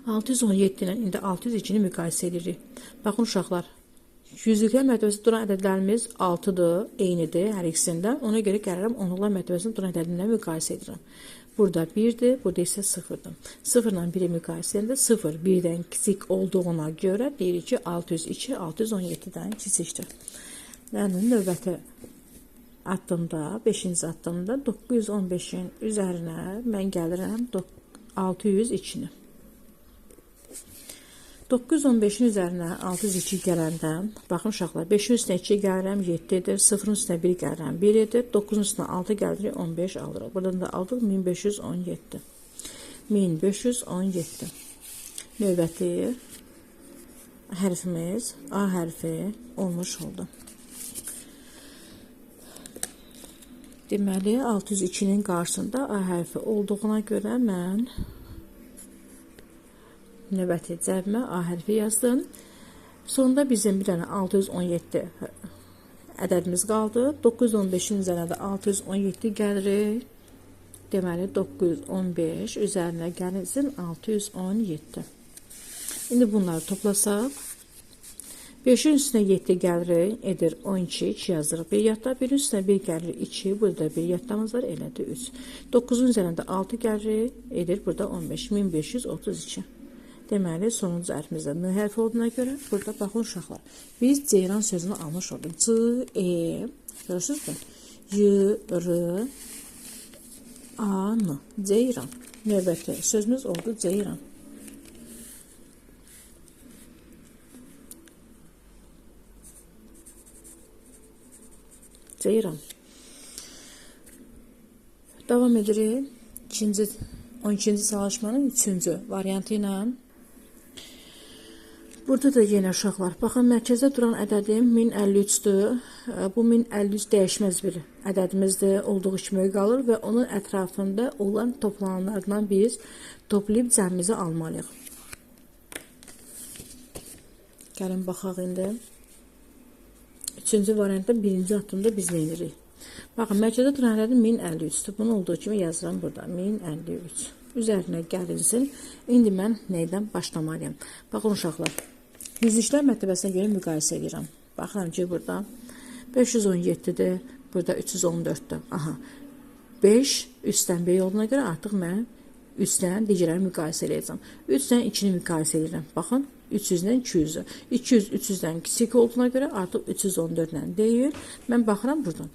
617 ilə indi 602'ni müqayisə edirik. Baxın uşaqlar, yüzlüklər mərtəbəsində duran ədədlərimiz 6'dır, eynidir hər ikisində. Ona görə gəlirəm onluqlar mərtəbəsində duran ədədlərlə müqayisə edirəm. Burada 1'dir, burada isə 0'dır. 0 ilə 1'i müqayisə edəndə 0 1'dən kiçik olduğuna görə deyirik ki 602 617'dən kiçikdir. Yəni növbəti addımda, 5-ci addımda 915'in üzərinə mən gəlirəm 602'ni. 915'in üzərinə 602 gələndə, baxın uşaqlar, 5'in üstünə 2 gəlirəm 7'dir, 0'ın üstünə 1 gəlirəm 1'dir, 9'un üstünə 6 gəlirik 15 alırıq. Buradan da aldıq 1517. 1517. Növbəti hərfimiz A hərfi olmuş oldu. Deməli, 602'nin qarşısında A hərfi olduğuna görə mən növbəti cəbimə A hərfi yazdım. Sonunda bizim bir dənə 617 ədədimiz qaldı. 915-in üzərinə də 617 gəlirik. Deməli 915 üzərinə gəlsin 617. İndi bunları toplasaq 5-in üstünə 7 gəlirik, edir 12, 2 yazırıq bir yadda. 1-in üstünə 1 gəlirik 2, burada bir yaddamız var, elədir 3. 9-un üzərində 6 gəlirik, edir burada 15, 1532. Deməli, sonuncu hərfimizdə M hərfi olduğuna görə, burada baxın uşaqlar. Biz ceyran sözünü almış olduk. C-E, görürsünüz mü? Y-R, A-N, ceyran. Növbəti sözümüz oldu ceyran. Ceyran. Davam edirik. 12-ci çalışmanın 3-cü variantı ilə. Burada da yenə uşaqlar. Baxın, mərkəzdə duran ədədim 1053-dür. Bu 1053 dəyişməz bir ədədimizdir. Olduğu kimi qalır və onun ətrafında olan toplananlardan biz toplayıb cəmimizi almalıyıq. Gəlin baxaq indi. 3-cü variantda 1-ci addımda biz nə edirik? Baxın, mərkəzdə duran ədədim 1053-dür. Bunu olduğu kimi yazıram burada. 1053. Üzərinə gəlinsin. İndi mən neydən başlamalıyam? Baxın uşaqlar. Dizilişlər mərtəbəsinə görə müqayisə edirəm. Baxıram ki, burada 517-dir. Burada 314-dür. Aha. 5 üstdən 1 olduğuna görə artıq mən üstdən digərləri müqayisə edəcəm. 3-dən 2-ni müqayisə edirəm. Baxın. 300-dən 200-ü. 200 300-dən kiçik olduğuna görə artıq 314-lə deyil. Mən baxıram buradan.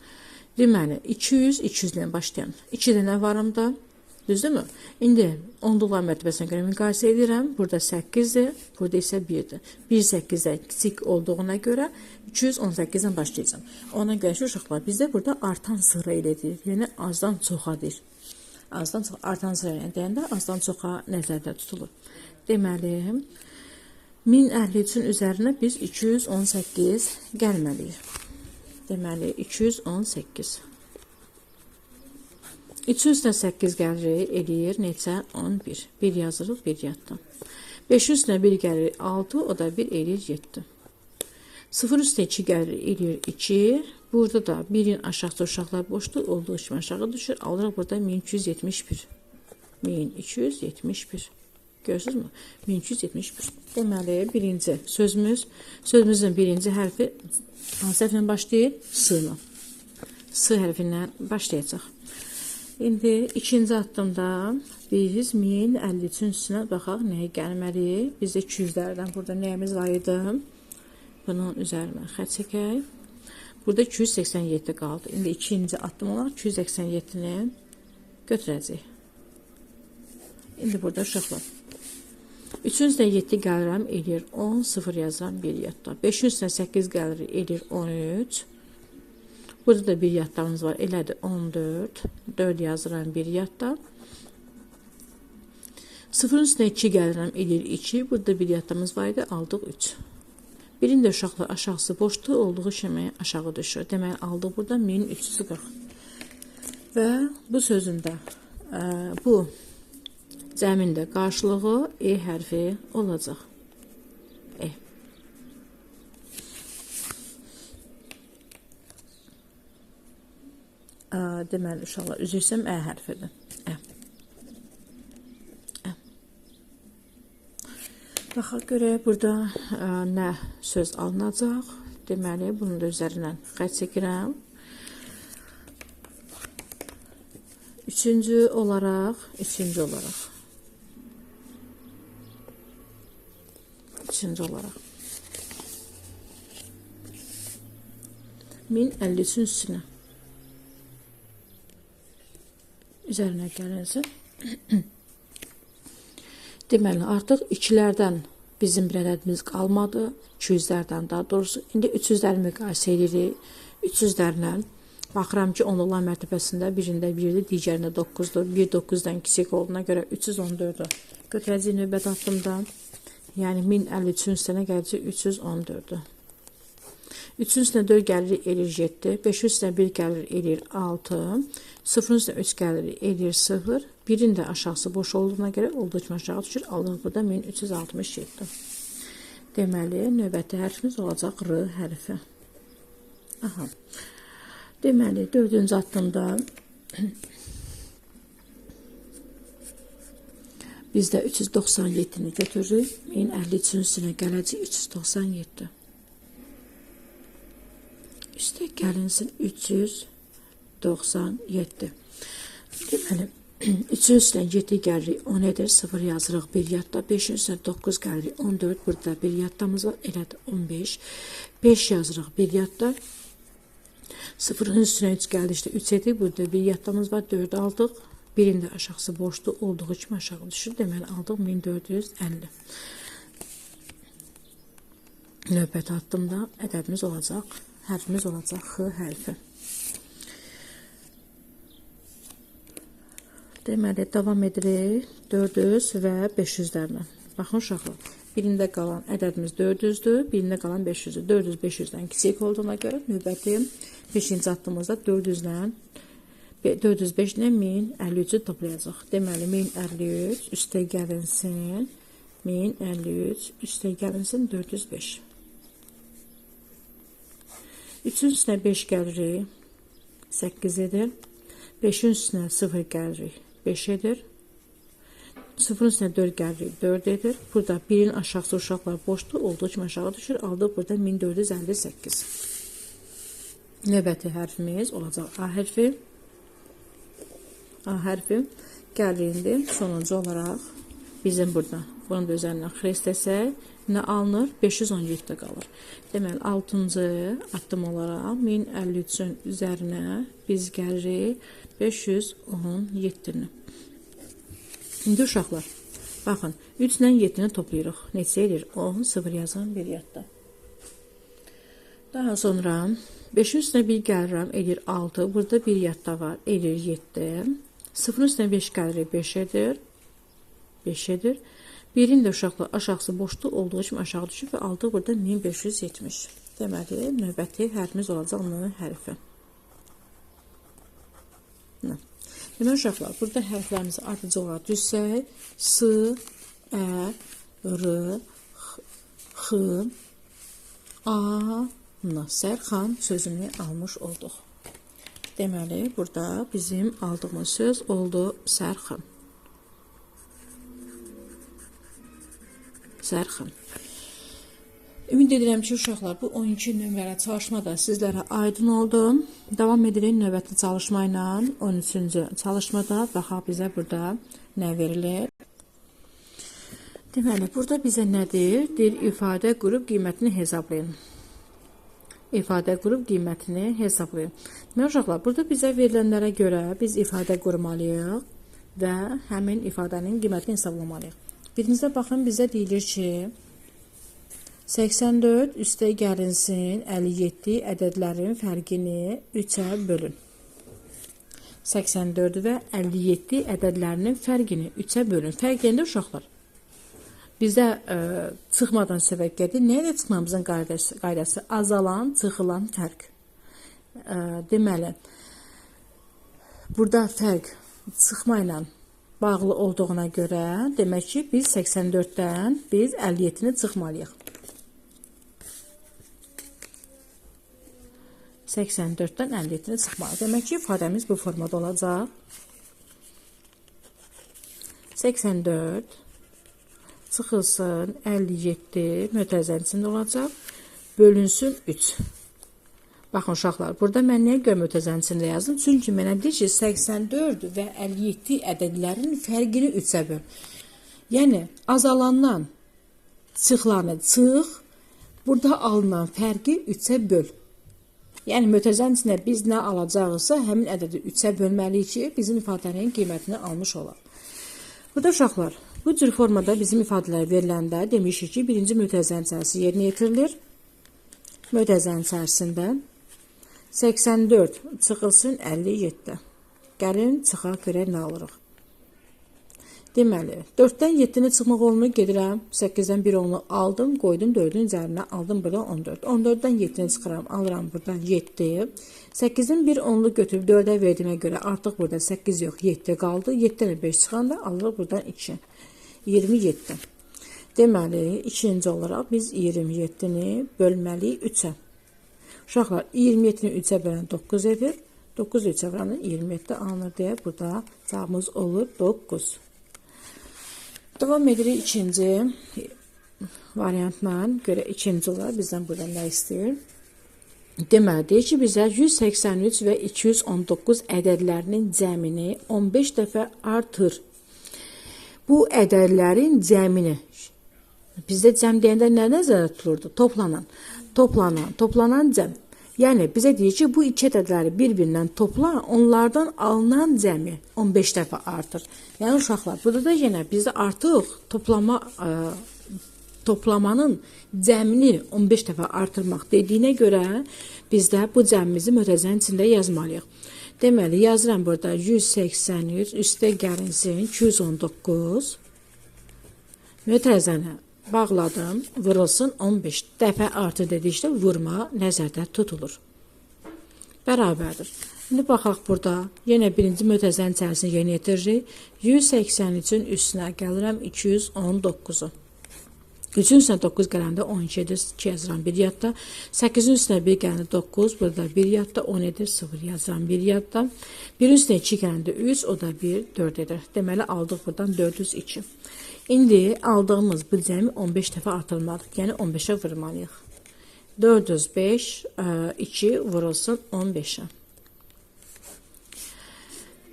Deməli, 200 200-dən başlayan. 2 dənə varımda. Düzdürmü? İndi onluqlar mərtəbəsinə görə müqayisə edirəm. Burada 8-dir, burada isə 1-dir. 1 8-dən kiçik olduğuna görə 218-dən başlayacağım. Ona görə uşaqlar, bizdə burada artan sıra ilə deyir. Yəni azdan çoxa deyir. Azdan çoxa, artan sıra ilə deyəndə azdan çoxa nəzərdə tutulur. Deməli, 1053-ün üzərinə biz 218 gəlməliyik. Deməli, 218. 300-dən 8 gəlirik, eləyir neçə? 11. 1 yazırıq, 1 yadda. 500-dən 1 gəlirik, 6, o da 1 eləyir, 7. 0-üstə 2 gəlirik, eləyir, 2. Burada da 1-in aşağısı uşaqlar boşdur, olduğu kimi aşağı düşür. Alırıq burada 1271. 1271. Görürsünüz mü? 1271. Deməli, birinci sözümüz, sözümüzün birinci hərfi hansı hərflə başlayır? S-la. S hərfindən başlayacaq. İndi ikinci addımda biz 1053-ün üstünə baxaq, nəyə gəlməliyik? Bizdə 200-lərdən burada nəyimiz var idi? Bunun üzərinə xət çəkək. Burada 287 qaldı. İndi ikinci addım olaraq 287-ni götürəcək. İndi burada uşaqlar. 3-dən 7 gəlirəm, eləyir 10, 0 yazıram, 1 yadda. 5-dən 8 gəlir, eləyir 13. Burada da bir yadlarımız var, elədir 14. 4 yazıram, 1 yadda. 0-dən 2 gəlirəm, eləyir 2. Burada bir yadlarımız var idi, aldıq 3. Birində uşaqlar aşağısı boşdur, olduğu kimi aşağı düşür. Deməli, aldıq burada 1340. Və bu sözündə bu cəmində qarşılığı E hərfi olacaq. E. Deməli, uşaqlar, üzürsəm Ə hərfidir. Ə. Ə. Baxaq görək, burada nə söz alınacaq. Deməli, bunun da üzərindən xət çəkirəm. Üçüncü olaraq 1053-ün üstünə üzərinə gəlinsin. Deməli, artıq 2-lərdən bizim bir ədədimiz qalmadı. 200-lərdən daha doğrusu. İndi 300-ləri müqayisə edirik. 300-lərlə baxıram ki, onluqlar mərtəbəsində birində 1-dir, digərində 9-dur. 1 9-dan kiçik olduğuna görə 314-dür. Götürəcək növbət addımda. Yəni 1053-ün üstünə gələcək 314-dür. 3-ün üstünə 4 gəlir, eləyir 7. 5-ün üstünə 1 gəlir, eləyir 6. 0-ın üstünə 3 gəlir, eləyir 0. 1-in də aşağısı boş olduğuna görə olduğu kimi aşağı düşür. Alınır burada 1367. Deməli, növbəti hərfimiz olacaq R hərfi. Aha. Deməli, 4-cü addımda biz də 397-ni götürürük. 1053-ün üstünə gələcək 397. Üstə gəlinsin 397. Deməli, 3-ün üstünə 7 gəlirik, 10 edir, 0 yazırıq, 1 yadda, 5-in üstünə 9 gəlirik, 14, burada 1 yaddamız var, elədir 15, 5 yazırıq, 1 yadda, 0-ın üstünə 3 gəldi, işte 3 edir, burada 1 yaddamız var, 4 aldıq, birin də aşağısı boşdur, olduğu kimi aşağı düşür, deməli aldıq 1450. Növbəti addımda ədədimiz olacaq, hərfimiz olacaq X hərfi. Deməli, davam edirik 400 və 500-lərlə. Baxın uşaqlar, birində qalan ədədimiz 400-dür, birində qalan 500-dür. 400 500-dən kiçik olduğuna görə növbəti 5-ci addımızda 405-lə 1053-ü toplayacaq. Deməli, 1053 üstə gəlinsin, 1053 üstə gəlinsin 405. 3-ün üstünə 5 gəlirik, 8 edir. 5-in üstünə 0 gəlirik, 5 edir. 0-ın üstünə 4 gəlirik, 4 edir. Burada 1-in aşağısı uşaqlar boşdur, olduğu kimi aşağı düşür. Aldıq burada 1458. Növbəti hərfimiz olacaq A hərfi. A hərfi gəlirindi. Sonuncu olaraq bizim burada. Bunun da üzərindən xrest desək, nə alınır? 517 qalır. Deməli, 6-cı addım olaraq 1053-ün üzərinə biz gəlirik 517-ni. İndi uşaqlar, baxın, 3 ilə 7-ni toplayırıq. Neçə edir? 10, 0 yazan bir yadda. Daha sonra 5-in üstünə 1 gəlirəm, edir 6. Burada bir yadda var, edir 7. 0-ın üstünə 5 gəlirik, 5 edir. 5 edir. Birin də uşaqlar aşağısı boşluq olduğu kimi aşağı düşür və aldıq burada 1570. Deməli, növbəti hərfimiz olacaq N hərfi. Deməli, uşaqlar, burada hərflərimizi ardıcı olaraq düzsək, S, Ə, R, X, A, N. Sərxan sözünü almış olduq. Deməli, burada bizim aldığımız söz oldu Sərxan. Sərxan. Ümid edirəm ki, uşaqlar, bu 12 nömrəli çalışma da sizlərə aydın oldu. Davam edirik növbəti çalışma ilə 13-cü çalışmada. Baxaq bizə burada nə verilir? Deməli, burada bizə nədir? Deyir, ifadə qrup qiymətini hesablayın. İfadə qrup qiymətini hesablayın. Deməli, uşaqlar, burada bizə verilənlərə görə biz ifadə qurmalıyıq və həmin ifadənin qiymətini hesablamalıyıq. Birinizə baxın, bizə deyilir ki, 84 üstə gəlinsin 57 ədədlərin fərqini 3-ə bölün. 84 və 57 ədədlərinin fərqini 3-ə bölün. Fərq deyəndə uşaqlar, bizə çıxmadan söhbət gedir. Nə ilə çıxmamızın qaydası? Azalan, çıxılan fərq. Deməli, burada fərq çıxma ilə bağlı olduğuna görə, demək ki, biz 84-dən biz 57-ni çıxmalıyıq. 84-dən 57-ni çıxmalıyıq. Demək ki, ifadəmiz bu formada olacaq. 84 çıxılsın 57 mötərizənin içində olacaq. Bölünsün 3. Baxın uşaqlar, burada mən nəyə görə mötərizənin içində yazdım? Çünki mənə deyir ki, 84 və 57 ədədlərin fərqini 3-ə böl. Yəni, azalandan çıxılanı çıx, burada alınan fərqi 3-ə böl. Yəni, mötərizənin içində biz nə alacağızsa, həmin ədədi 3-ə bölməliyik ki, bizim ifadənin qiymətini almış olaq. Burada uşaqlar, bu cür formada bizim ifadələr veriləndə demişik ki, birinci mötərizənin içərisi yerinə yetirilir. Mötərizənin içərisində 84 çıxılsın 57. Gəlin, çıxaq görək nə alırıq. Deməli, 4-dən 7-ni çıxmaq olunu gedirəm, 8-dən 1 olunu aldım, qoydum 4-ün üzərinə, aldım burada 14. 14-dən 7-ni çıxıram, alıram buradan 7. 8-in 1 onlu götürüb 4-ə verdiyimə görə artıq burada 8 yox, 7 qaldı. 7-dən 5 çıxanda alırıq buradan 2. 27. Deməli, ikinci olaraq biz 27-ni bölməliyik 3-ə. Uşaqlar, 27-ni 3-ə bölən 9 edir. 9 3-ə bölən 27 alınır deyə burada cavabımız olur 9. Devam edirik ikinci variantla. Görə ikinci olaraq bizdən burada nə istəyir? Deməli, deyir ki, bizə 183 və 219 ədədlərinin cəmini 15 dəfə artır. Bu ədədlərin cəmini, bizdə cəm deyəndə nə nəzərdə tutulurdu? Toplanan cəm. Yəni, bizə deyir ki, bu iki ədədləri bir-birindən topla, onlardan alınan cəmi 15 dəfə artır. Yəni, uşaqlar, burada da yenə bizdə artıq toplamanın cəmini 15 dəfə artırmaq dediyinə görə bizdə bu cəmimizi mötərizənin içində yazmalıyıq. Deməli, yazıram burada 183, üstə gəlinsin 219. Mötərizəni bağladım, vurulsun 15 dəfə artır dedikdə vurma nəzərdə tutulur. Bərabərdir. İndi baxaq burada, yenə birinci mötərizənin içərisini yeni yetiririk. 183-ün üstünə gəlirəm 219-u. 3-ün üstünə 9 gələndə 12 edir, 2 yazıram 1 yadda. 8-in üstünə 1 gələndə 9, burada 1 yadda, 10 edir, 0 yazıram 1 yadda. 1-in üstünə 2 gələndə 3, o da 1, 4 edir. Deməli, aldıq buradan 402. İndi aldığımız bu cəmi 15 dəfə artırmalıyıq, yəni 15-ə vurmalıyıq. 405, 2 vurulsun 15-ə.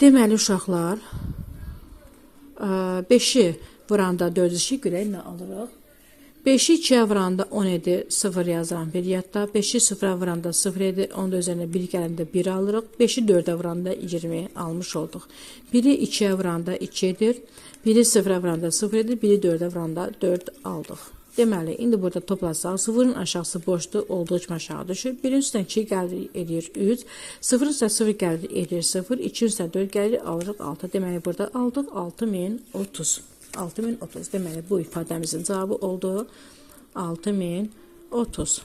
Deməli, uşaqlar, 5-i vuranda 402 görək nə alırıq? 5-i 2-yə vuranda 10 edir, 0 yazıram 1 yadda. 5-i 0-a vuranda 0 edir, onun da üzərində 1 gələndə 1 alırıq. 5-i 4-ə vuranda 20 almış olduq. 1-i 2-yə vuranda 2 edir, 1-i 0-a vuranda 0 edir, 1-i 4-ə vuranda 4 aldıq. Deməli, indi burada toplasaq, 0-ın aşağısı boşdur, olduğu kimi aşağı düşür. 1-in üstünə 2 gəlir, edir 3, 0-ın üstünə 0 gəlir, edir 0, 2-in üstünə 4 gəlir, alırıq 6. Deməli, burada aldıq 6030. 6030. Deməli, bu ifadəmizin cavabı oldu 6030.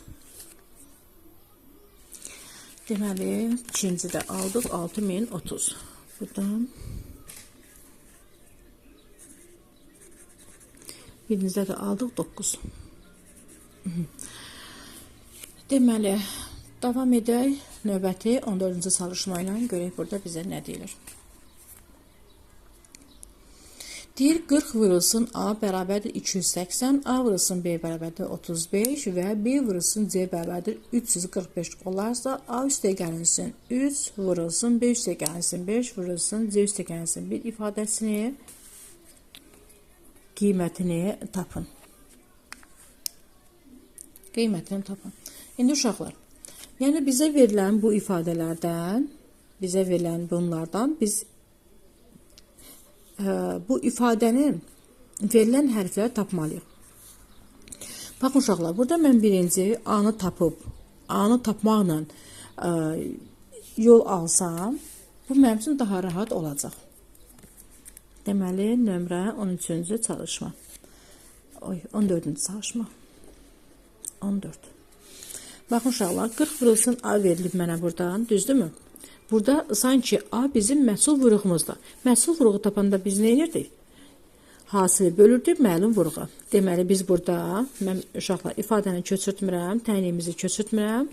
Deməli, ikinci də aldıq 6030. Buradan birinizdə də aldıq 9. Deməli, davam edək növbəti 14-cü çalışma ilə görək burada bizə nə deyilir. Deyir, 40 vurulsun A bərabərdir 280, A vurulsun B bərabərdir 35 və B vurulsun C bərabərdir 345 olarsa, A üstə gəlinsin 3 vurulsun, B üstə gəlinsin 5 vurulsun, C üstə gəlinsin 1 ifadəsini, qiymətini tapın. Qiymətini tapın. İndi uşaqlar, yəni bizə verilən bu ifadələrdən, bizə verilən bunlardan biz bu ifadənin verilən hərfləri tapmalıyıq. Baxın uşaqlar, burada mən birinci A-nı tapıb, A-nı tapmaqla yol alsam, bu mənim üçün daha rahat olacaq. Deməli, nömrə 13-cü çalışma. 14-cü çalışma. 14. Baxın uşaqlar, 40 vurulsun A verilib mənə buradan, düzdürmü? Burada sanki A bizim məhsul vuruğumuzdur. Məhsul vuruğu tapanda biz nə edirdik? Hasili bölürdük, məlum vuruğu. Deməli, biz burada, mən uşaqlar ifadəni köçürtmürəm, tənliyimizi köçürtmürəm.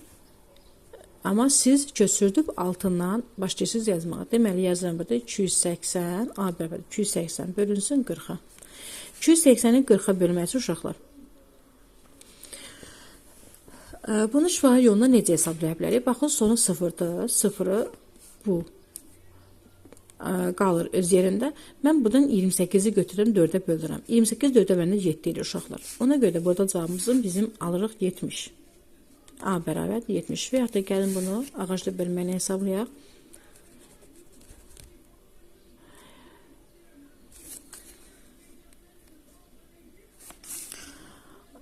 Amma siz köçürdüb altından başlayırsınız yazmağa. Deməli, yazıram burada 280, A bərabər 280 bölünsün 40-a. 280-i 40-a bölmək üçün uşaqlar. Bunu şifahi yoluna necə hesablaya bilərik? Baxın, sonu 0-dır. 0-ı bu qalır öz yerində. Mən buradan 28-i götürürəm, 4-ə bölürəm. 28 4-ə bölündə 7 edir uşaqlar. Ona görə də burada cavabımızın bizim alırıq 70. A bərabər 70. Və yaxud da gəlin bunu ağacla bölməyini hesablayaq.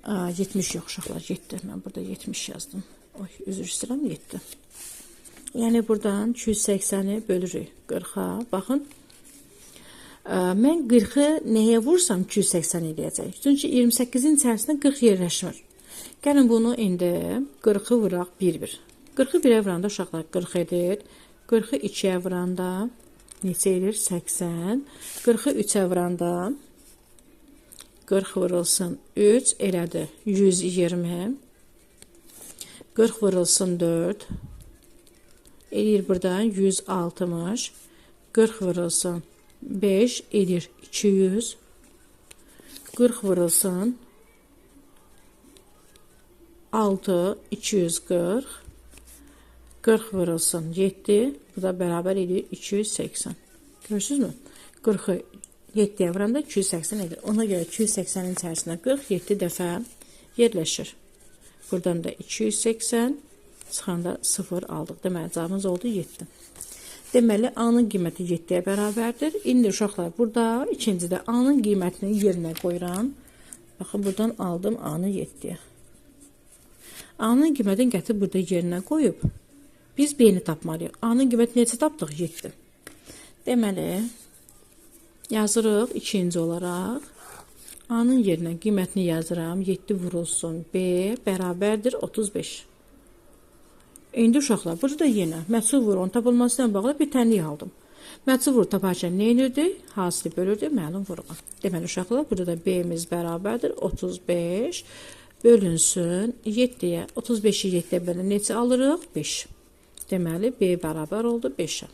Aa, 70 yox uşaqlar, 7. Mən burada 70 yazdım. Oy, üzr istəyirəm, 7. Yəni buradan 280-i bölürük 40-a. Baxın. Mən 40-ı nəyə vursam 280 eləyəcək. Çünki 28-in içərisində 40 yerləşmir. Gəlin bunu indi 40-ı vuraq 1-1. 40-ı 1-ə vuranda uşaqlar 40 edir. 40-ı 2-yə vuranda neçə edir? 80. 40-ı 3-ə vuranda 40 vurulsun 3 elədi 120. 40 vurulsun 4 eləyir buradan 160. 40 vurulsun 5 eləyir 200. 40 vurulsun 6 240. 40 vurulsun 7, bu da bərabər edir 280. Görürsünüz mü? 40'ı 7'ye vuranda 280 edir. Ona görə 280'in içərisində 47 dəfə yerləşir. Buradan da 280, çıxanda 0 aldıq. Deməli, cavabımız oldu 7. Deməli, A-nın qiyməti 7'ye bərabərdir. İndi uşaqlar, burada ikincidə A-nın qiymətini yerinə qoyuram. Baxın, buradan aldım A-nı 7'ye. A-nın qiymətini gətirib burada yerinə qoyub, biz B-ni tapmalıyıq. A-nın qiymətini necə tapdıq? 7. Deməli, yazırıq ikinci olaraq. A-nın yerinə qiymətini yazıram. 7 vurulsun B bərabərdir 35. İndi uşaqlar, burada yenə məchul vurun tapılmasına bağlı bir tənlik aldım. Məchul vur taparkən nə edirdi? Hasili bölürdü məlum vuruğa. Deməli uşaqlar, burada da B-miz bərabərdir 35 bölünsün 7'ye. 35'i 7'ye bölün neçə alırıq? 5. Deməli, B bərabər oldu 5'e.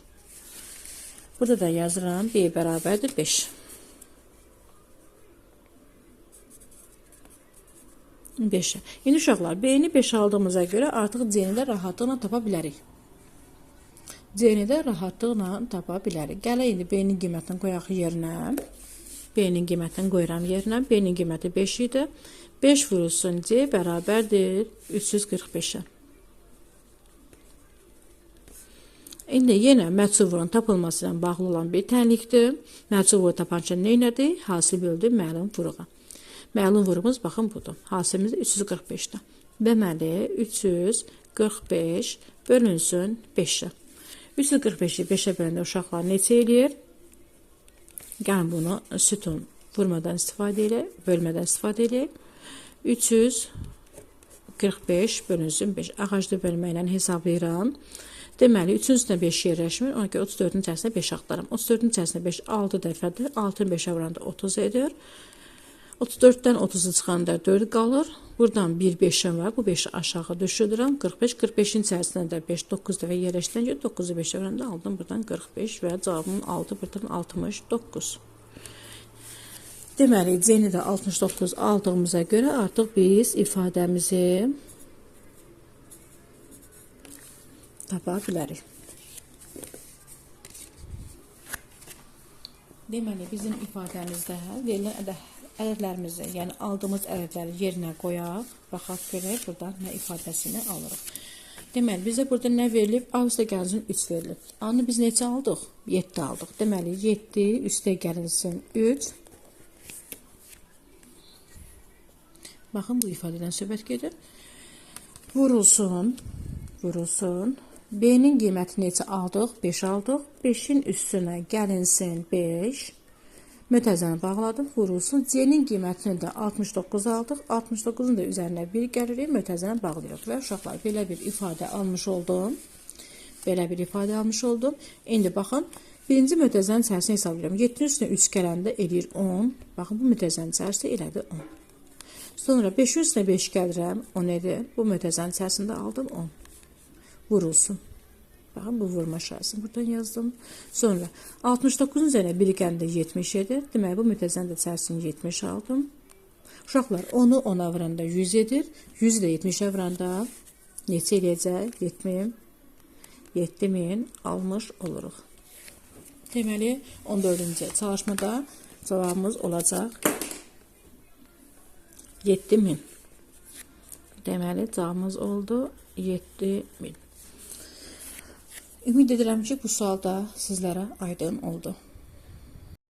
Burada da yazıram. B bərabərdir 5. İndi uşaqlar, B-ni 5 aldığımıza görə artıq C-ni də rahatlıqla tapa bilərik. C-ni də rahatlıqla tapa bilərik. Gələ indi B-nin qiymətini qoyaq yerinə. B-nin qiymətini qoyuram yerinə. B-nin qiyməti 5 idi. 5 vurulsun C bərabərdir 345'e. İndi yenə məchul vurun tapılması ilə bağlı olan bir tənlikdir. Məchul vuru taparkən nə elədi? Hasil böldü məlum vuruğa. Məlum vurumuz baxın budur. Hasilimiz 345'də. Deməli 345 bölünsün 5'e. 345'i 5'e böləndə uşaqlar neçə eləyir? Gəlin bunu sütun vurmadan istifadə elə, bölmədən istifadə elə. 345 bölünsün 5. Ağacda bölməklə hesablayıram. Deməli 3'ün üstünə 5 yerləşmir. Ona görə 34'ün içərisində 5 axtarım. 34'ün içərisində 5 6 dəfədir. 6'ın 5'ə vuranda 30 edir. 34'dən 30'u çıxanda 4 qalır. Buradan bir 5'im var. Bu 5'i aşağı düşürürəm. 45. 45'in içərisində də 5 9 dəfə yerləşdirən 9'u 5'ə vuranda aldım buradan 45 və cavabım 6 buradan 69. Deməli, C-ni də 69 aldığımıza görə artıq biz ifadəmizi tapa bilərik. Deməli, bizim ifadəmizdə verilən ədədlərimizi, yəni aldığımız ədədləri yerinə qoyaq. Baxaq görək, buradan nə ifadəsini alırıq. Deməli, bizə burada nə verilib? A üstə gəlinsin 3 verilib. A-nı biz neçə aldıq? 7 aldıq. Deməli, 7 üstə gəlinsin 3. Baxın, bu ifadədən söhbət gedir. Vurulsun. B-nin qiyməti neçə aldıq? 5 aldıq. 5'in üstünə gəlinsin 5. Mütəzəni bağladım. Vurulsun. C-nin qiymətini də 69 aldıq. 69'un da üzərinə 1 gəlirik. Mütəzəni bağlayırıq. Və uşaqlar, belə bir ifadə almış oldum. İndi baxın. Birinci mütəzənin içərisini hesablayıram. 7'nin üstünə 3 gələndə eləyir 10. Baxın, bu mütəzənin içərisində elədi 10. Sonra 5'in üstünə 5 gəlirəm. 10 edir. Bu mütəzənin içərisində aldım 10. Vurulsun. Bakın bu vurma şahsını buradan yazdım. Sonra 69'un üzerine bir gəndə 70 edir. Demək bu mütəzənin içərisini 70 aldım. Uşaqlar 10'u 10'a vuranda 100 edir. 100 ilə 70'ə vuranda neçə eləyəcək? 7000 almış oluruq. Deməli 14-cü çalışmada cavabımız olacaq 7000. Deməli cavabımız oldu 7000. Ümid edirəm ki, bu sual da sizlərə aydın oldu.